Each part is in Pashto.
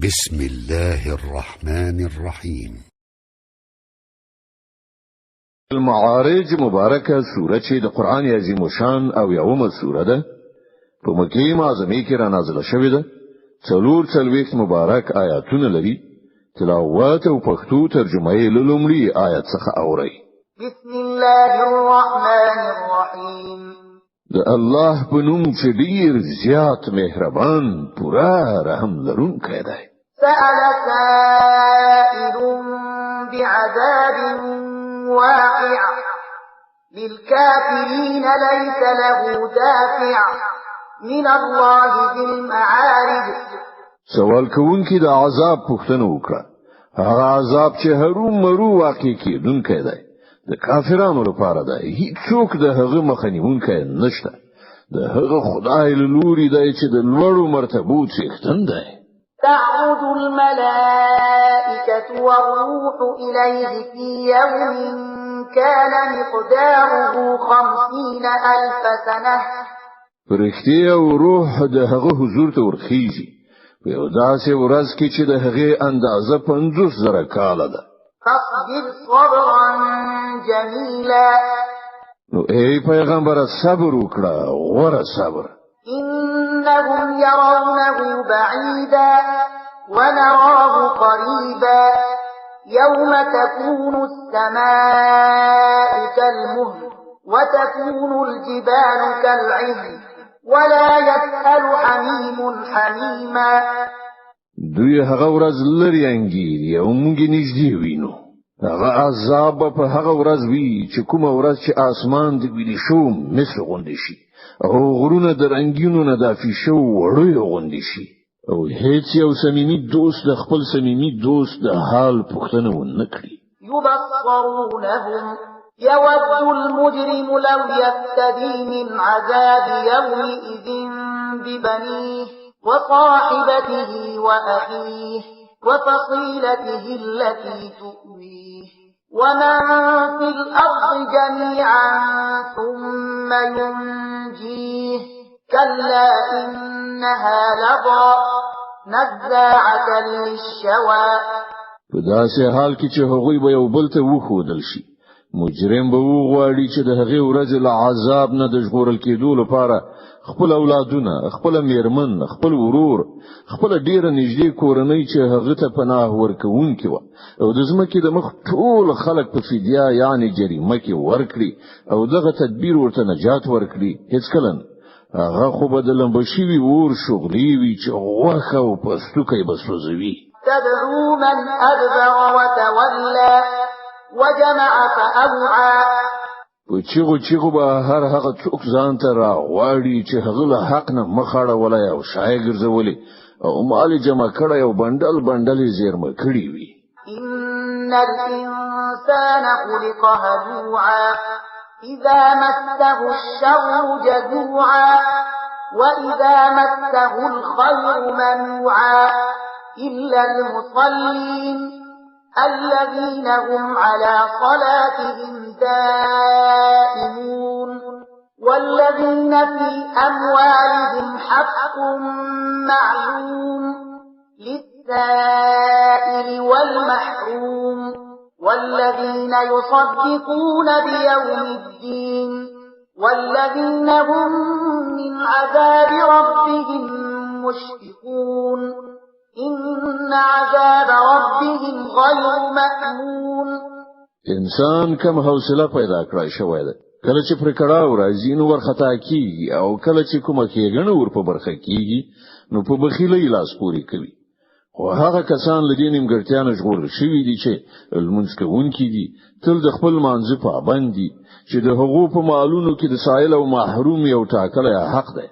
بسم الله الرحمن الرحيم. المعارج مبارکه سوره چې د قران عظیم شان او یومه سوره ده په مکه معظمه کې را نازله شوې ده. څلوېښت مبارک آیاتونه لري. تلاوت او پښتو ترجمه یې لومړی آیت څخه اوري. بسم الله الرحمن الرحیم. د الله په نوم چې ډیر زیات مهربان پورا رحم لرونکی دی. سأل سائل بعذاب واقع للكافرين ليس له دافع من الله ذي المعارج. سوال کوونکی د عذاب پوښتنه وکړه. هغه عذاب چې هرو مرو واقع کیدونکی دی د کافرانو لپاره دی. هیڅوک د هغه مخنیونکی نشته. د هغه خدای له لوري دی چې د لوړو مرتبو څښتن دی. تعرج الملائكة والروح إليه في يوم كان مقداره 50,000 سنة. فرښتې او روح د هغه حضور ته ورخیږي په یو داسې ورځ کې چې د هغه اندازه 50,000 کاله ده. فاصبر صبرا جميلا. نو ای پیغمبر صبر وکړه غوره صبر. إنهم يرونه بعيدا ونراه قريبا يوم تكون السماء كالمهل وتكون الجبال كالعهن ولا يسأل حميم حميما. دوی هغه ورځ لري انګیري او موږ نږدې وینو. هغه عذاب په هغه ورځ وی چې کومه ورځ چې اسمان د ویلې شو مثل غونډې شي او غرونه د رنگینو نه دافي شو وړي غونډې شي او هیڅ یو صمیمي دوست د خپل صمیمي دوست د حال پوښتنه ونه کړي. يبصرونهم يود المجرم لو يفتدي من عذاب يومئذ ببنيه وصاحبته وأخيه وفصيلته التي تؤويه ومن في الأرض جميعا ثم ينجيه كلا إنها لظى نزاعة للشوى. په داسې حال کې چې هغوی به یو بل ته وښودل شي مجرم به وغواړي چې د هغې ورځې له عذاب نه د ژغورل کېدو لپاره خپل اولادونه خپل میرمن خپل ورور خپل ډیره نږدې کورنۍ چې هغه ته پناه ورکوونکي و او د ځمکې د مخ ټول خلک په فدیه یعنی جریمه کې ورکړي او دغه تدبیر ورته نجات ورکړي. هیڅ کله هغه خو به د لمبشي ور شغلي وي چې غوښه او پستوکي به سوځوي. تدعو من أدبر وتولى وجمع فأوعى. په چیغو به هر هغه څوک ځان ته راغواړي چې هغه له حق نه مخاړه ولای او شای ګرځولي او مال جمع کړي او بندل زیرمه کړي وي. إن الإنسان خلق هلوعا إذا مسه الشر جزوعا وإذا مسه الخير منوعا إلا المصلين الذين هم على صلاتهم دائمون والذين في أموالهم حق معلوم للسائل والمحروم والذين يصدقون بيوم الدين والذين هم من عذاب ربهم مشفقون إن عذاب ربهم غير مأمون. انسان کم حوصله پیدا کړای شوی دی. کله چې پر کړهو راځي نو ورخطا کیږي او کله چې کومه کېږي ور په برخه کیږي نو په بخیلۍ لاس پوري کوي. خو هغه کسان لدې نیمګړتیا نه ژغورل شوي دي چې المنځ کوونکي دي تل د خپل مانځ پابند دي چې د حقوق په مالونو کې د سائل او محروم یو ټاکلی حق دی.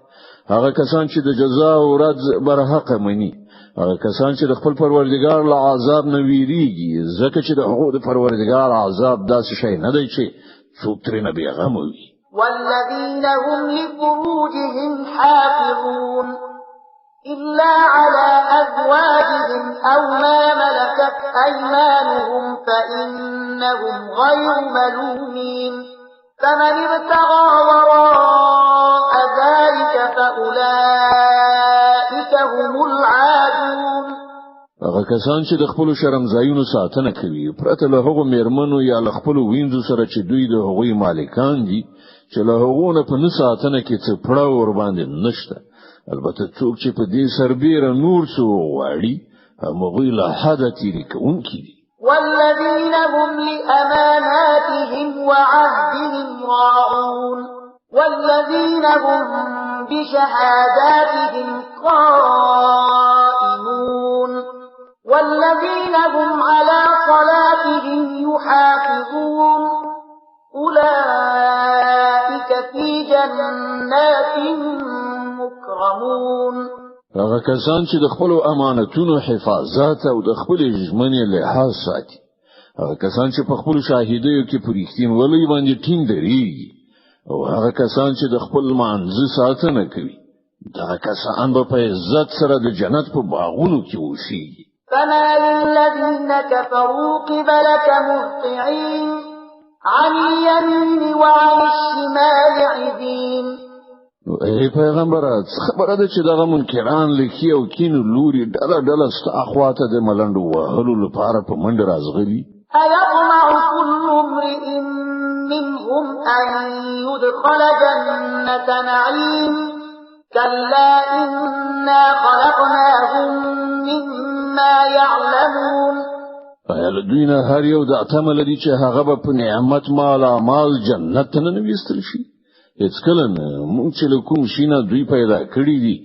هغه کسان چې د جزا او رد برحق مني هغه کسان چې د خپل پروردګار له عذاب نه ویریږي ځکه چې د هغه د پروردګار عذاب داسې شی نه دی چې څوک ترې نه بېغمه وي. والذين هم لفروجهم حافظون إلا على أزواجهم أو ما ملكت أيمانهم فإنهم غير ملومين فمن ابتغى وراء ذلك فأولئك هم العادون هغه کسان چې د خپل شرمځایونو ساتنه کوي پرته له هغو میرمنو یا له خپل وینځو سره چې دوی د هغوی مالکان دي چې له هغو نه په نساتنه کې څه پړه ور باندې نشته البته څوک چې په دې سربېره نور څه غواړي هغوی له حده تیری کوونکي دي والذين هم لأماناتهم وعهدهم راعون والذين هم بشهاداتهم قائمون والذين هم على صلاتهم يحافظون أولئك في جنات مكرمون هغه کسان چې د خپل امانتونو حفاظت او د خپل ژمنې لحاظ ساتي هغه کسان چې په خپل شاهدیو کې پرېختین ولې باندې ټینګ درېږي او هغه کسان چې د خپل مانځ ساتنه کوي دا کسان به په عزت سره د جنت په باغونو کې اوسېږي فما للذين كفروا قبلك مهطعين عن اليمين وعن الشمال عزين ای پیغمبر خبره ده چې دغه منکران لکی او کین لوري ډله ست اخواته د ملنډو وهلو لپاره په منډ رازغلي ايطمع كل امرئ منهم ان يدخل جنة نعيم كلا إنا خلقناهم مما يعلمون فالذين هر یو د اتمل دي چې هغه په نعمت مال جنت نه وستل شي هیڅ کله مونږ چې کوم شینه دوی پیدا کړی دي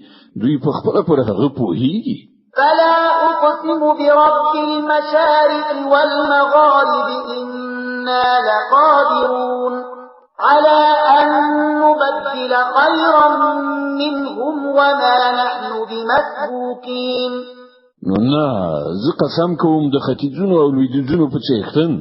دوی په خپل پر هغه پوهیږي فلا اقسم برب المشارق والمغارب إنا لقادرون على أن نبدل خيرا منهم وما نحن بمسبوقين نه زه قسم کوم د ختیځونو او لویدیځونو په څېختن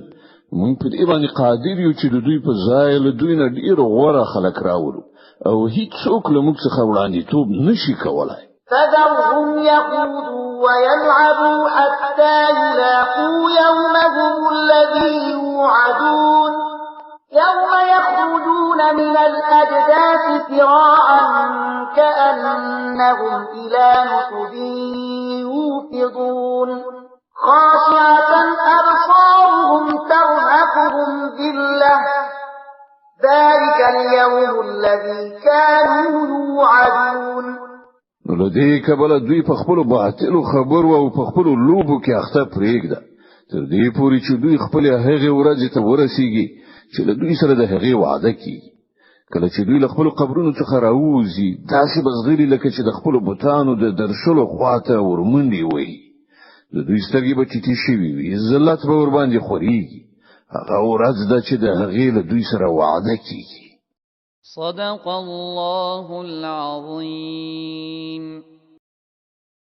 مونږ په دې باندې قادر یو چې د دوی په ځای له دوی نه ډیر غوړه خلک راوړو او هیڅ څوک له موږ څخه وړاندیتوب نشي کولای فذرهم يخوضوا ويلعبوا حتى يلاقوا يومهم الذي يوعدون يوم يخرجون من الأجداث سراعا كأنهم إلى نصب يوفضون خاشعة أبصارهم ترهقهم ذلة ذلك اليوم الذي كانوا يوعدون لدې کبل دوی په خپل باطل خبر او په خپل لوبو کې اخته پرېږده تر دې پورې چې دوی خپل هغه ورځ ته ورسیږي چې له دوی سره د هغه وعده کوي کله چې دوی له خپل قبرونو څخه راوځي داسې بزغلي لکه چې د خپل بوتانو د درشلو خواته ورمنډي وي د دوی سترګې به ټیټې شوي وي ذلت به ور باندې خوريږي هغه ورځ ده چې د هغه له دوی سره وعده کوي صدق الله العظيم